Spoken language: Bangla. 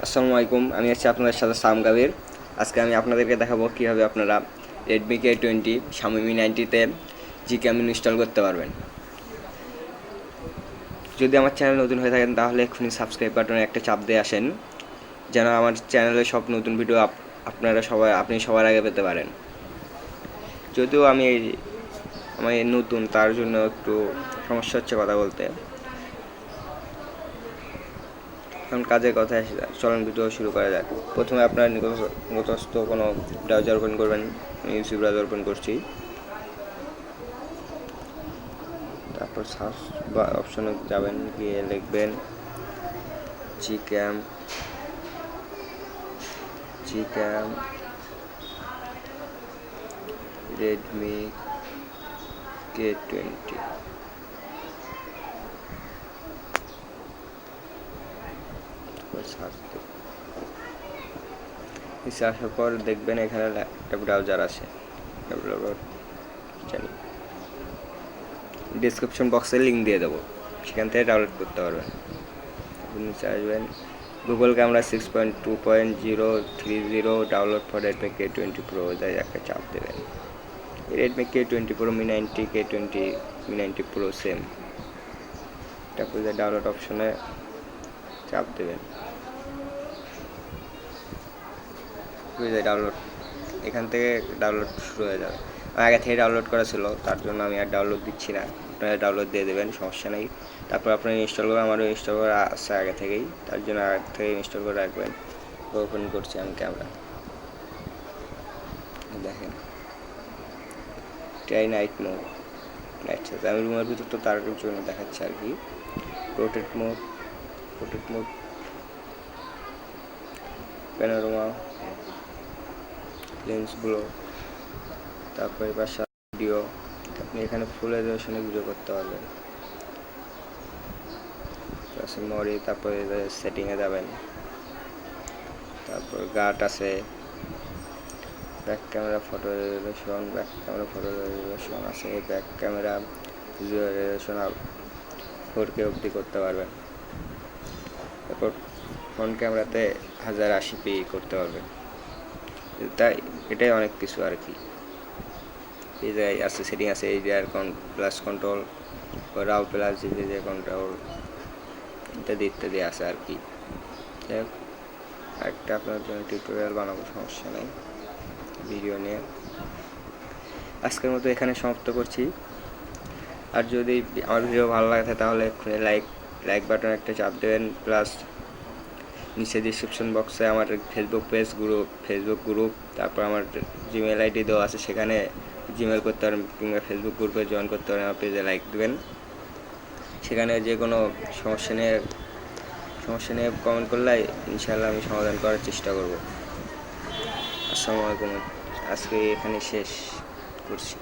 আসসালামু আলাইকুম, আমি আছি আপনাদের সাথে সawomkabir। আজকে আমি আপনাদেরকে দেখাবো কীভাবে আপনারা Redmi k20 Xiaomi Mi9তে Gcam install করতে পারবেন। যদি আমার চ্যানেল নতুন হয়ে থাকেন তাহলে এক্ষুনি সাবস্ক্রাইব বাটনে একটা চাপ দিয়ে আসেন, যেন আমার চ্যানেলে সব নতুন ভিডিও আপনি সবার আগে পেতে পারেন। যদিও আমি নতুন, তার জন্য একটু সমস্যা হচ্ছে কথা বলতে। এখন কাজের কথা আসে, চলুন ভিডিও শুরু করা যাক। প্রথমে আপনার নিকটস্থ কোনো ব্রাউজার ওপেন করবেন। আমি ইউসি ব্রাউজার ওপেন করছি। তারপর সার্চ বা অপশনে যাবেন, গিয়ে লিখবেন Gcam Redmi k20। আসার পর দেখবেন এখানে একটা ব্রাউজার আছে, জানি ডিসক্রিপশন বক্সে লিঙ্ক দিয়ে দেবো, সেখান থেকে ডাউনলোড করতে পারবেন। নিচে আসবেন, Google camera 6.2.030 download for Redmi k20 Pro, যাই একটা চাপ দেবেন। Redmi k20 Pro Mi9t k20 Mi9t Pro same, তারপর ডাউনলোড অপশনে চাপ দেবেন। ডাউনলোড এখান থেকে ডাউনলোড শুরু হয়ে যাবে। আগে থেকে ডাউনলোড করা ছিল, তার জন্য আমি আর ডাউনলোড দিচ্ছি না, আপনারা ডাউনলোড দিয়ে দেবেন, সমস্যা নেই। তারপর আপনারা ইনস্টল করে, আমারও ইনস্টল করা আছে আগে থেকেই, তার জন্য আগে থেকে ইনস্টল করে রাখবেন। ওপেন করছি আমি ক্যামেরা, দেখেন ট্রাই নাইট মোড। আমি রুমের ভিতর, তো তার জন্য দেখাচ্ছে আর কি। রোটেট মোড, প্যানোরামা, লেন্সগুলো, তারপরে বাসা ভিডিও, আপনি এখানে ফুল রেজলিউশনে ভিডিও করতে পারবেন। মরি, তারপরে সেটিংয়ে যাবেন, তারপর গার্ড আছে, ব্যাক ক্যামেরা ফটো রেজলিউশন আছে, back camera visual resolution 4K অবধি করতে পারবেন। তারপর ফ্রন্ট ক্যামেরাতে 1080p করতে পারবেন। তাই এটাই অনেক কিছু আর কি। এই জায়গায় আছে সেটিং আছে, HDR প্লাস কন্ট্রোল, রাও প্লাস যে কন্ট্রোল, ইত্যাদি আছে আর কি। একটা আপনার জন্য টিউটোরিয়াল বানাবো, সমস্যা নেই, ভিডিও নিয়ে। আজকের মতো এখানে সমাপ্ত করছি। আর যদি আমার ভিডিও ভালো লাগে তাহলে এক্ষুনি লাইক বাটন একটা চাপ দেবেন, প্লাস নিচে ডিসক্রিপশন বক্সে আমার ফেসবুক গ্রুপ, তারপর আমার জিমেল আইডি দেওয়া আছে, সেখানে জিমেল করতে পারেন, কিংবা ফেসবুক গ্রুপে জয়েন করতে পারেন। আমার পেজে লাইক দেবেন, সেখানে যে কোনো সমস্যা নিয়ে কমেন্ট করলে ইনশাআল্লাহ আমি সমাধান করার চেষ্টা করব। আসসালামু আলাইকুম, আজকে এখানে শেষ করছি।